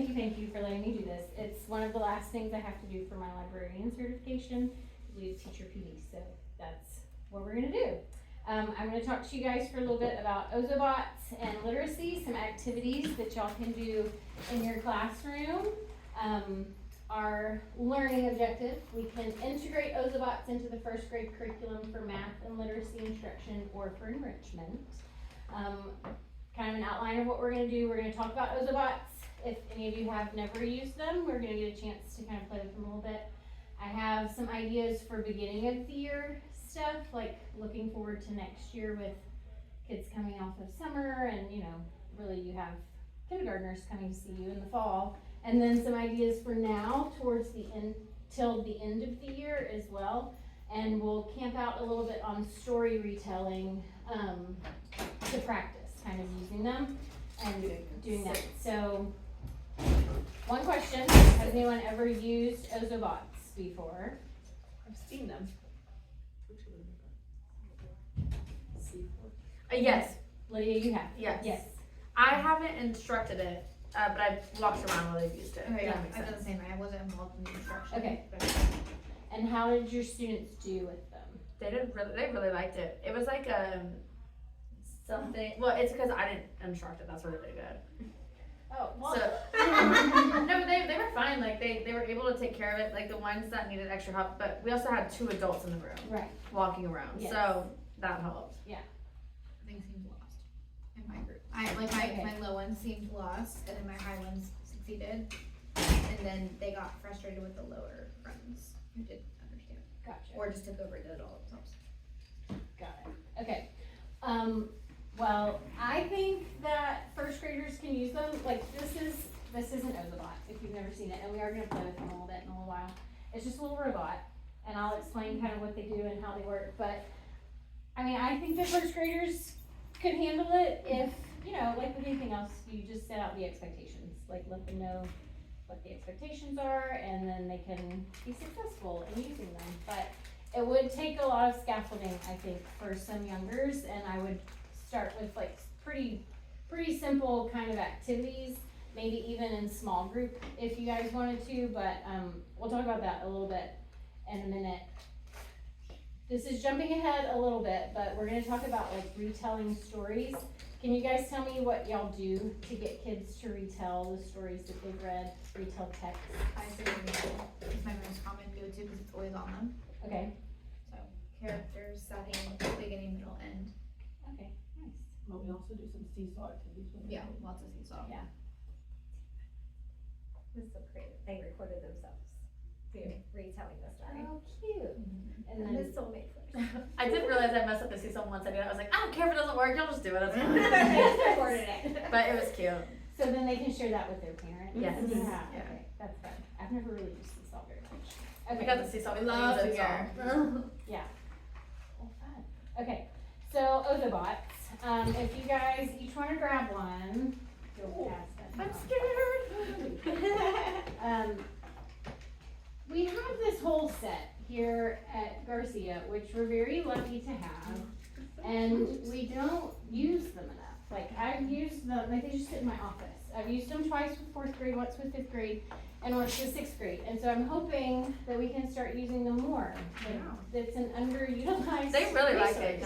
thank you for letting me do this. It's one of the last things I have to do for my librarian certification. We do teacher PD, so that's what we're gonna do. I'm gonna talk to you guys for a little bit about Ozobots and literacy, some activities that y'all can do in your classroom. Our learning objective, we can integrate Ozobots into the first grade curriculum for math and literacy instruction or for enrichment. Kind of an outline of what we're gonna do. We're gonna talk about Ozobots. If any of you have never used them, we're gonna get a chance to kind of play with them a little bit. I have some ideas for beginning of the year stuff, like looking forward to next year with kids coming off of summer and, you know, really you have kindergartners coming to see you in the fall. And then some ideas for now towards the end, till the end of the year as well. And we'll camp out a little bit on story retelling to practice, kind of using them and doing that. So, one question, has anyone ever used Ozobots before? I've seen them. Yes. Lydia, you have? Yes. Yes. I haven't instructed it, but I've walked around while they've used it. Okay, That yeah, makes I've done sense. the same. I wasn't involved in the instruction. Okay. But And how did your students do with them? They really liked it. It was like something. Well, it's because I didn't instruct it. That's really good. Oh, well. So no, but they were fine. Like they were able to take care of it. Like the ones that needed extra help. But we also had 2 adults in the room Right. walking around, Yes. so that helped. things seemed lost in my group. My low ones seemed lost, and then my high ones succeeded. And then they got frustrated with the lower ones who didn't understand, Gotcha. or just took over and did it all themselves. Got it. Okay. Well, I think that first graders can use them. Like this is an Ozobot if you've never seen it, and we are gonna play with them a little bit in a little while. It's just a little robot, and I'll explain kind of what they do and how they work. But I mean, I think that first graders could handle it if, you know, like with anything else, you just set out the expectations. Like let them know what the expectations are, and then they can be successful in using them. But it would take a lot of scaffolding, I think, for some youngers, and I would start with like pretty simple kind of activities, maybe even in small group if you guys wanted to, but we'll talk about that a little bit in a minute. This is jumping ahead a little bit, but we're gonna talk about like retelling stories. Can you guys tell me what y'all do to get kids to retell the stories that they've read, retell text? I say it's my most common go-to because it's always on them. Okay, So characters, setting, beginning, middle, end. okay, nice. But we also do some seesaw activities with them. Yeah, lots of seesaw. Yeah. It was so creative. They recorded themselves retelling the story. Oh, cute. And And then, the soulmate first. I didn't realize I messed up the seesaw once I did it. I was like, I don't care if it doesn't work. Y'all just do it. That's fine. They just recorded it. But it was cute. so then they can share that with their parents? Yes. Yeah, Yeah. okay, that's fun. I've never really used seesaw very much. We Okay. got the seesaw. We Love love to it. hear. Yeah. Well, fun. Okay, so Ozobots. If you guys each want to grab one, go past them. I'm scared. We have this whole set here at Garcia, which we're very lucky to have, and we don't use them enough. Like I've used them, like they just sit in my office. I've used them twice with 4th grade, once with 5th grade, and once with 6th grade. And so I'm hoping that we can start using them more. Like, it's an underutilized They really like resource. it.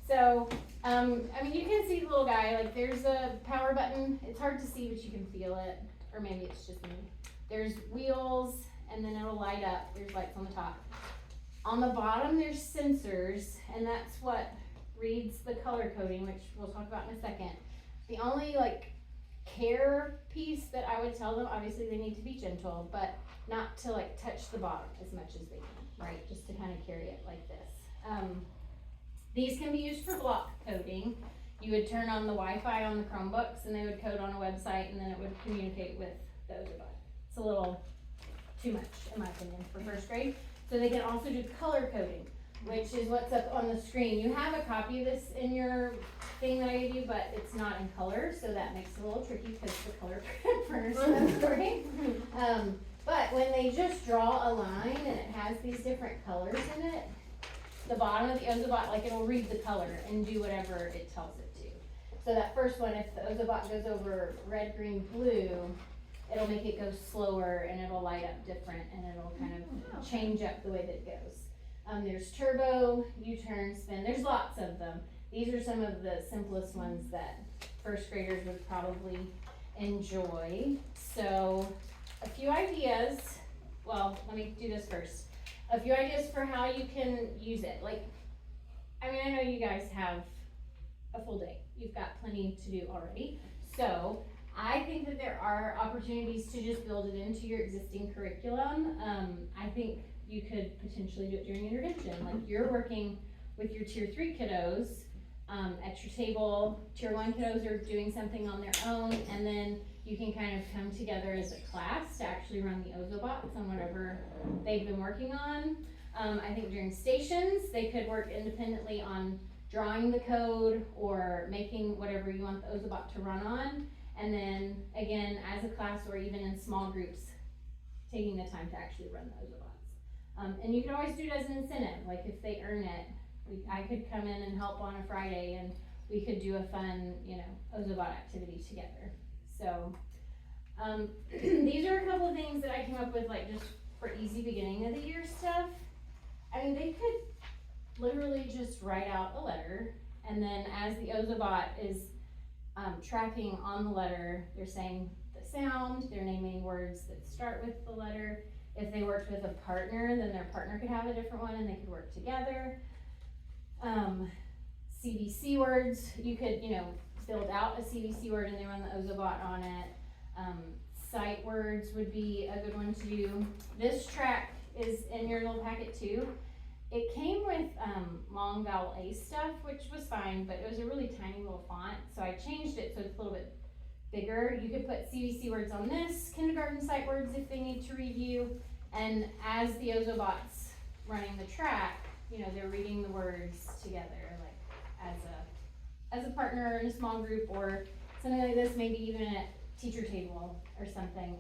So, I mean, you can see the little guy, like there's a power button. It's hard to see, but you can feel it. Or maybe it's just me. There's wheels, and then it'll light up. There's lights on the top. On the bottom, there's sensors, and that's what reads the color coding, which we'll talk about in a second. The only like care piece that I would tell them, obviously they need to be gentle, but not to like touch the bottom as much as they can, right? Just to kind of carry it like this. These can be used for block coding. You would turn on the Wi-Fi on the Chromebooks and they would code on a website and then it would communicate with the Ozobot. It's a little too much, in my opinion, for 1st grade. So they can also do color coding, which is what's up on the screen. You have a copy of this in your thing that I gave you, but it's not in color, so that makes it a little tricky because the color printers are story. But when they just draw a line and it has these different colors in it, the bottom of the Ozobot, like it'll read the color and do whatever it tells it to. So that first one, if the Ozobot goes over red, green, blue, it'll make it go slower and it'll light up different and it'll kind of change up the way that it goes. There's turbo, U-turn, spin, there's lots of them. These are some of the simplest ones that first graders would probably enjoy. So a few ideas, well, let me do this first. A few ideas for how you can use it. Like, I mean, I know you guys have a full day. You've got plenty to do already. So I think that there are opportunities to just build it into your existing curriculum. I think you could potentially do it during intervention. Like, you're working with your tier 3 kiddos at your table. Tier 1 kiddos are doing something on their own, and then you can kind of come together as a class to actually run the Ozobots on whatever they've been working on. I think during stations, they could work independently on drawing the code or making whatever you want the Ozobot to run on. And then again, as a class or even in small groups, taking the time to actually run the Ozobots. And you can always do it as an incentive. Like, if they earn it, I could come in and help on a Friday and we could do a fun, Ozobot activity together. So, these are a couple of things that I came up with, like, just for easy beginning of the year stuff. I mean, they could literally just write out a letter, and then as the Ozobot is tracking on the letter, they're saying the sound, they're naming words that start with the letter. If they worked with a partner, then their partner could have a different one and they could work together. CVC words, you could, build out a CVC word and they run the Ozobot on it. Sight words would be a good one to do. This track is in your little packet too. It came with long vowel A stuff, which was fine, but it was a really tiny little font, so I changed it so it's a little bit bigger. You could put CVC words on this, kindergarten sight words if they need to review, and as the Ozobots running the track, they're reading the words together, like as a partner in a small group or something like this, maybe even at teacher table or something.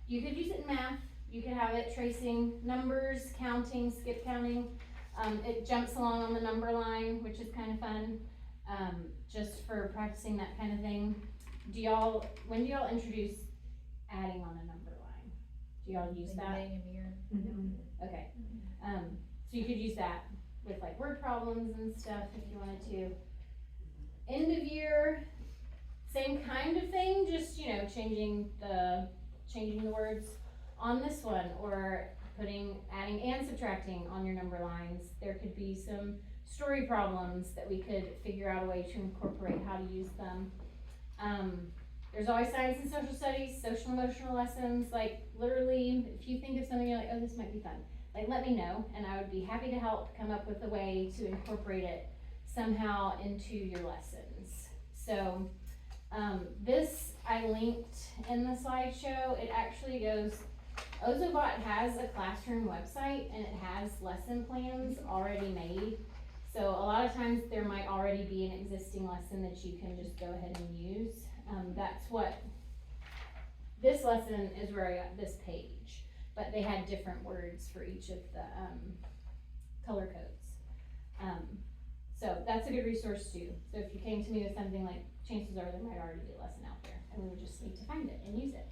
You could use it in math. You could have it tracing numbers, counting, skip counting. It jumps along on the number line, which is kind of fun, just for practicing that kind of thing. When do y'all introduce adding on a number line? Do y'all use that? Okay. So you could use that with like word problems and stuff if you wanted to. End of year, same kind of thing, just changing the words on this one, or adding and subtracting on your number lines. There could be some story problems that we could figure out a way to incorporate how to use them. There's always science and social studies, social emotional lessons. Like, literally, if you think of something you're like, oh, this might be fun, like, let me know, and I would be happy to help come up with a way to incorporate it somehow into your lessons. So this I linked in the slideshow. It actually goes, Ozobot has a classroom website and it has lesson plans already made. So a lot of times there might already be an existing lesson that you can just go ahead and use. That's what, this lesson is where I got this page, but they had different words for each of the color codes. So that's a good resource too. So if you came to me with something, like, chances are there might already be a lesson out there and we would just need to find it and use it.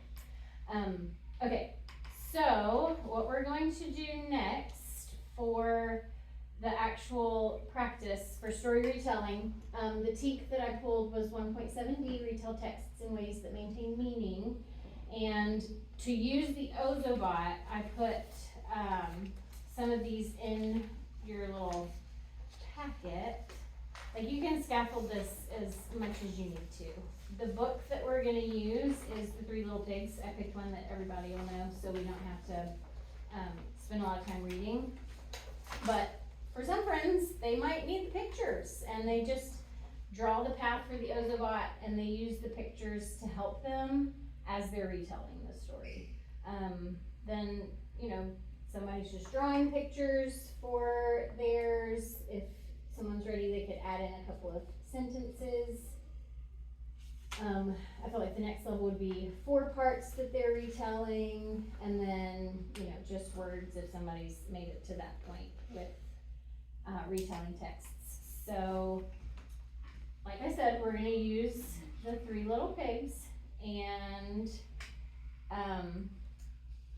Okay, so what we're going to do next for the actual practice for story retelling, the TEK that I pulled was 1.7D, retell texts in ways that maintain meaning. And to use the Ozobot, I put some of these in your little packet. Like, you can scaffold this as much as you need to. The book that we're gonna use is The Three Little Pigs. I picked one that everybody will know, so we don't have to spend a lot of time reading. But for some friends, they might need the pictures, and they just draw the path for the Ozobot, and they use the pictures to help them as they're retelling the story. Then, somebody's just drawing pictures for theirs. If someone's ready, they could add in a couple of sentences. I feel like the next level would be 4 parts that they're retelling, and then, just words if somebody's made it to that point with retelling texts. So, like I said, we're gonna use The Three Little Pigs, and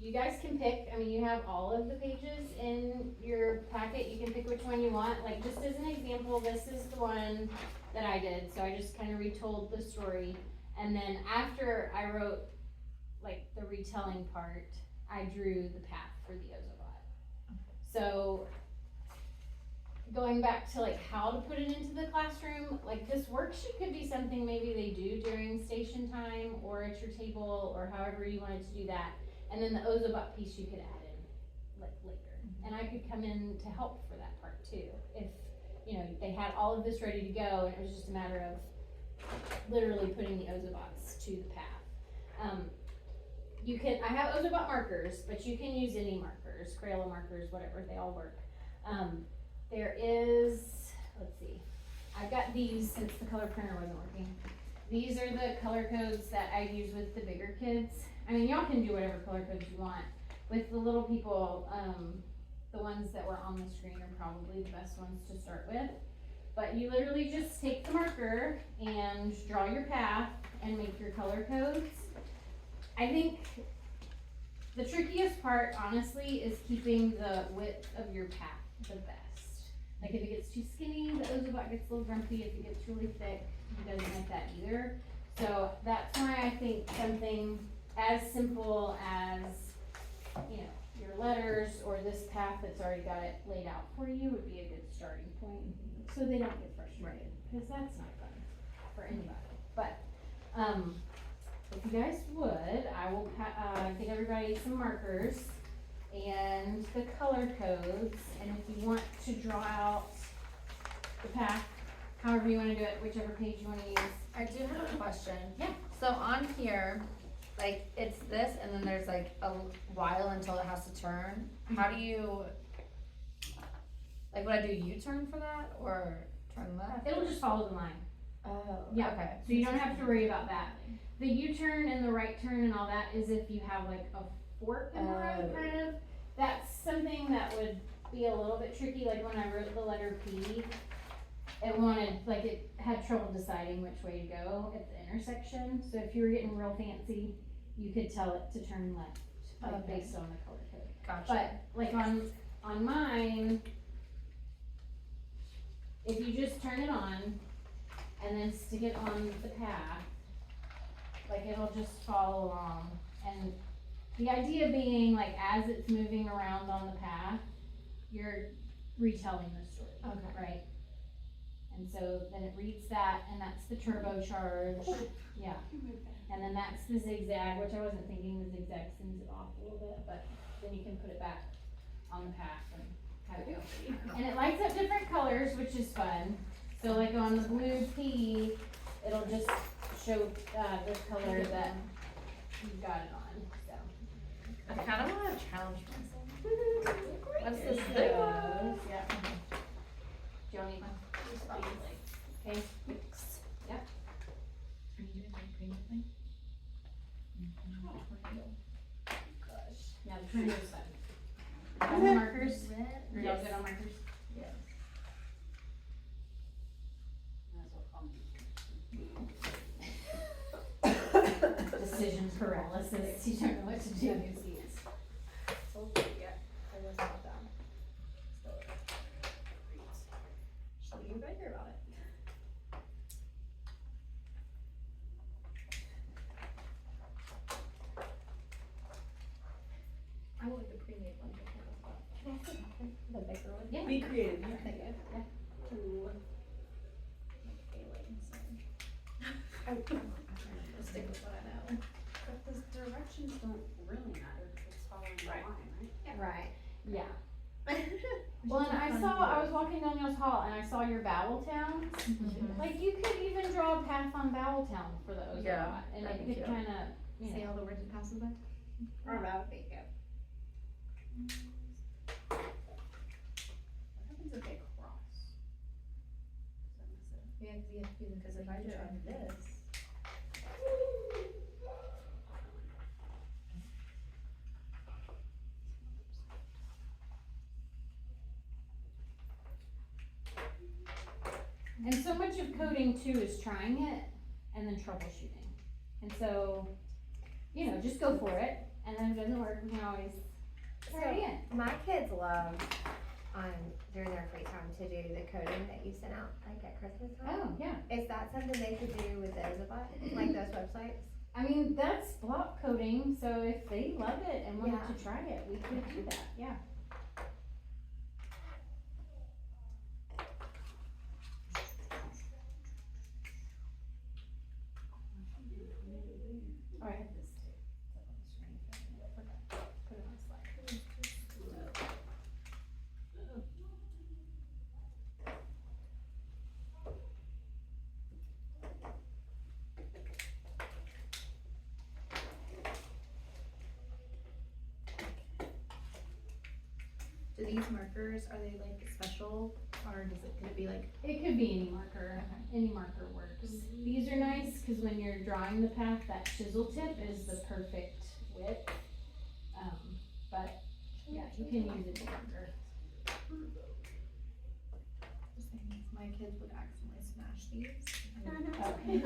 You guys can pick, I mean, you have all of the pages in your packet, you can pick which one you want, like, just as an example, this is the one that I did, so I just kinda retold the story, and then after I wrote, like, the retelling part, I drew the path for the Ozobot. So, going back to like how to put it into the classroom, like this worksheet could be something maybe they do during station time or at your table or however you wanted to do that. And then the Ozobot piece you could add in like later. And I could come in to help for that part too. If, you know, they had all of this ready to go and it was just a matter of literally putting the Ozobots to the path. You can, I have Ozobot markers, but you can use any markers, Crayola markers, whatever, they all work. There is, let's see, I've got these since the color printer wasn't working. These are the color codes that I use with the bigger kids. I mean, y'all can do whatever color codes you want. With the little people, the ones that were on the screen are probably the best ones to start with. But you literally just take the marker and draw your path and make your color codes. I think the trickiest part, honestly, is keeping the width of your path the best. Like if it gets too skinny, the Ozobot gets a little grumpy. If it gets really thick, he doesn't like that either. So that's why I think something as simple as, you know, your letters or this path that's already got it laid out for you would be a good starting point. So they don't get frustrated, because that's not fun for anybody. But, if you guys would, I will get everybody some markers and the color codes, and if you want to draw out the path, however you wanna do it, whichever page you wanna use. I do have a question. Yeah. So on here, like, it's this, and then there's like a while until it has to turn. How do you, like, would I do U-turn for that, or turn left? It'll just follow the line. Oh, Yeah. okay. So you don't have to worry about that. The U-turn and the right turn and all that is if you have like a fork in the road, kind of. That's something that would be a little bit tricky, like when I wrote the letter P, it had trouble deciding which way to go at the intersection. So if you were getting real fancy, you could tell it to turn left, like Okay. based on the color code. Gotcha. But like on mine, if you just turn it on and then stick it on the path, like it'll just follow along. And the idea being, like, as it's moving around on the path, you're retelling the story. Okay. Right? And so then it reads that, and that's the turbocharge. Yeah. And then that's the zigzag, which I wasn't thinking the zigzag sends it off a little bit, but then you can put it back on the path and have it go. And it lights up different colors, which is fun. So like on the blue P, it'll just show the color that you've got it on, so. I kind of want to challenge myself. What's this There thing? it goes, yeah. Do you want me to? Okay. Yep. Are you doing my green thing? Yeah, the tornado's fun. Got the markers? Are y'all good on markers? Yes. Decision paralysis, you don't know what to do. You guys hear about it. I want the pre-made one. Can I see the bigger one? Yeah. Be creative. Thank you. Yeah. Ooh. Like failing, so. I'm gonna stick with what I know. But the directions don't really matter, because it's following the Right. line, right? Right. Yeah. Well, and I was walking down y'all's hall and I saw your vowel towns. Like you could even draw a path on vowel town for the Ozobot, Yeah, and that'd it be could cute. kinda, you Say know. all the words it passes by. Or that would be good. What happens if they cross? Does that mess it up? Yeah, because you have to do the. Because if I tried this. And so much of coding too is trying it and then troubleshooting. And so you know, just go for it. And then if it doesn't work, we can always try it again. My kids love during their free time to do the coding that you sent out like at Christmas time. Oh, yeah. Is that something they could do with the Ozobot, like those websites? I mean, that's block coding, so if they love it and wanted Yeah. to try it, we could do that, yeah. Oh, I have this too. It's up on the screen. I forgot to put it on a slide. Do these markers, are they like special, or could it be like, It could be any marker, any marker works. These are nice, cause when you're drawing the path, that chisel tip is the perfect width. But, yeah, you can use any marker. just saying, my kids would accidentally smash these. Okay.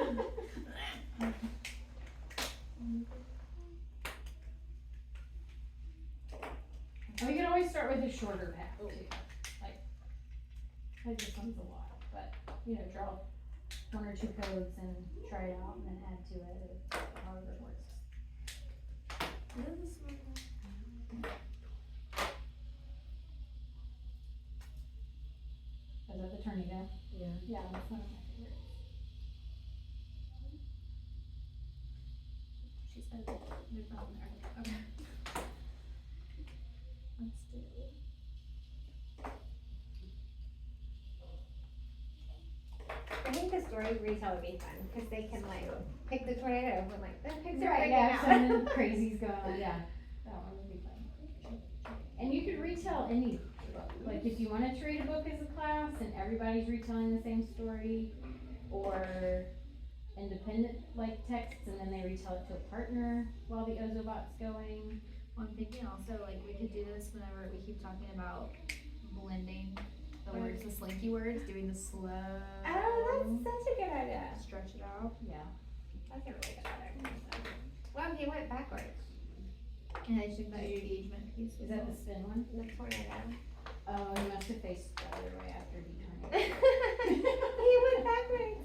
And we can always start with a shorter path too, like this one's a lot, but, you know, draw one or two codes and try it out and then add to it, or however it works. Is that the tornado? Yeah. Yeah, that's one of my favorites. She said there's not on there, okay. Let's do. I think the story retell would be fun, cause they can like pick the tornado and like, the picture Right, right yeah, now. something crazy's going on, yeah, that one would be fun. And you could retell any book, like if you wanted to read a book as a class and everybody's retelling the same story, or independent like texts and then they retell it to a partner while the Ozobot's going. Well, I'm thinking also, like, we could do this whenever we keep talking about blending the words, the slinky words, doing the slow. Oh, that's such a good idea. Stretch it out. Yeah. That's a really good idea. Well, he went backwards. And I think that engagement piece was Is that the spin one? The tornado. Oh, he must have faced the other way after he turned it. He went backwards.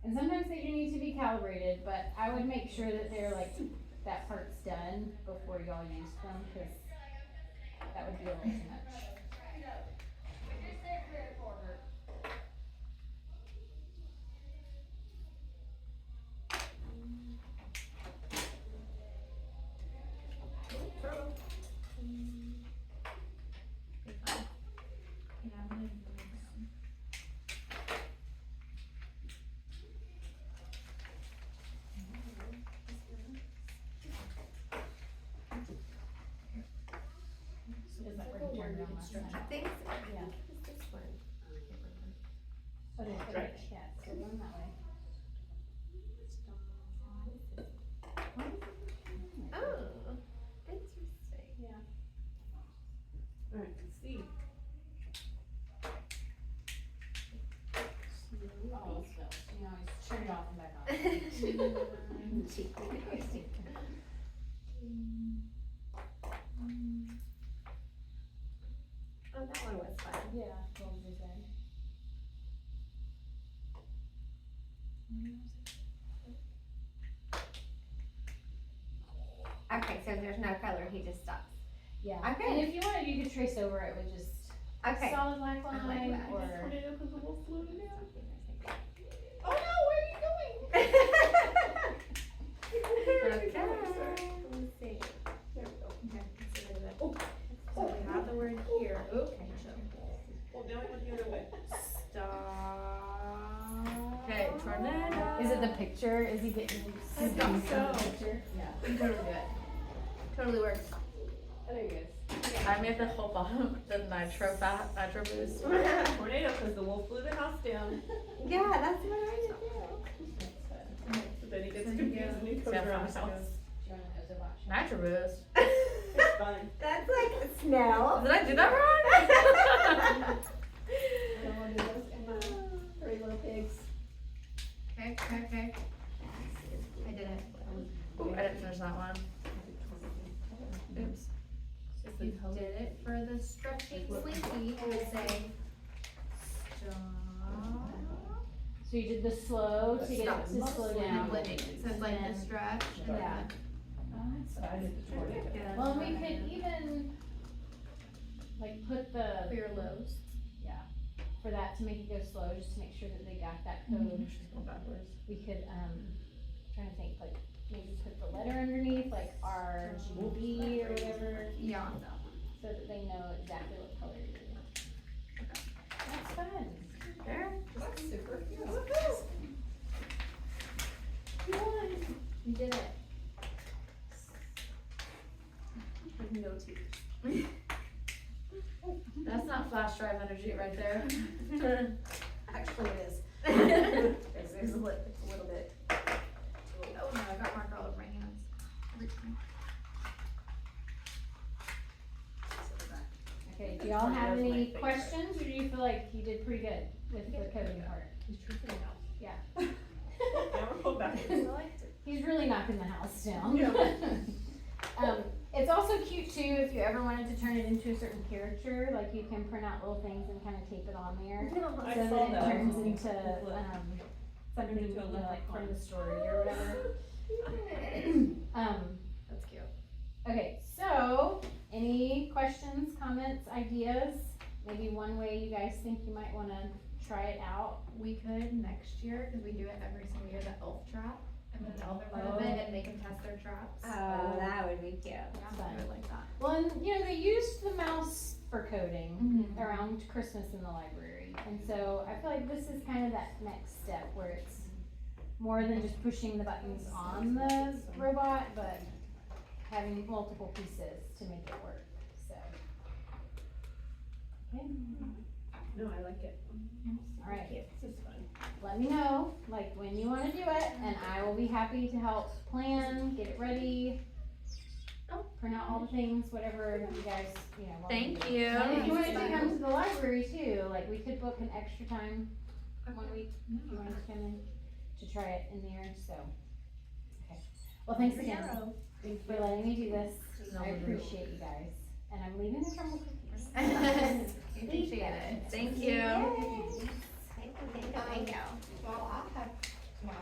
And sometimes they do need to be calibrated, but I would make sure that they're like, that part's done before y'all use them, cause that would be a little too much. Yeah, I'm gonna move it down. Is that where you turned around last time? I think so. Yeah. What is this one? I can't remember. Oh, yeah, it's going that way. Oh, interesting. Yeah. Alright, C. Oh, so, you know, always turn it off and back on. Cheap. Oh, that one was fun. Yeah, what was I saying? Okay, so there's no color, he just stops. Yeah. Okay. And if you wanted, you could trace over it with just Okay. solid black I like line that. or. Tornado because the wolf flew in there. Oh no, where are you going? Okay. Let's see. There we go. Okay, let's get rid of it. Oh, so we have the word here. Okay, so. Well, now I went the other way. Stop. Okay, tornado. Is it the picture? Is he getting? I think so. Picture? Yeah. You totally do it. Totally works. Oh, there he goes. I made the whole bottom, the nitro boost. Tornado because the wolf blew the house down. Yeah, that's what I did too. So then he gets confused and he goes around the house. Nitro Boost. It's fun. That's like a smell. Did I do that wrong? I don't want to do those in my Three Little Pigs. Okay. I did it. Ooh, I didn't finish that one. Oops. If you did it for the stretchy slinky, I would say stop. So you did the slow to get Stop. it to slow And down. then living. So it's like the stretch. And Yeah. then I did the tornado. Well, we could even like put for the, your lows. for that to make it go slow, just to make sure that they got that code. She's going backwards. We could, trying to think, like, maybe put the letter underneath, like RGB or whatever, Yeah. so that they know exactly what color you're doing. That's fun. There. That's super. You won. You did it. With no teeth. That's not flash drive energy right there. Actually, it is. It's a little bit. Oh no, I got marker all over my hands. Every time. Okay, do y'all have any questions, or do you feel like you did pretty good with the coding part? Yeah. Now we're going back. He's really knocking the house down. It's also cute too, if you ever wanted to turn it into a certain character, like you can print out little things and kind of tape it on there. I So saw that it that. turns into, something, Turn into a little like from icon. the story or whatever. That's cute. Okay, so, any questions, comments, ideas? Maybe one way you guys think you might wanna try it out? We could next year, cause we do it every single year, the elf trap. And then elf in front of it and make them test their traps. Oh, that would be cute. Fun. I would like that. Well, and, you know, they used the mouse for coding Mhm. around Christmas in the library. And so I feel like this is kind of that next step where it's more than just pushing the buttons on the robot, but having multiple pieces to make it work, so. Okay, No, I like it. alright, This is fun. let me know, like, when you wanna do it, and I will be happy to help plan, get it ready. Print out all the things, whatever you guys, you know. want to Thank do. you. And if you wanted to come to the library too, like, we could book an extra time one week, if you wanted to come in, to try it in there, so. Okay, well, thanks again for letting me do this, I appreciate you guys, and I'm leaving the crumble cookies. Appreciate it. Thank you. Yay. Thank you. Well, I have my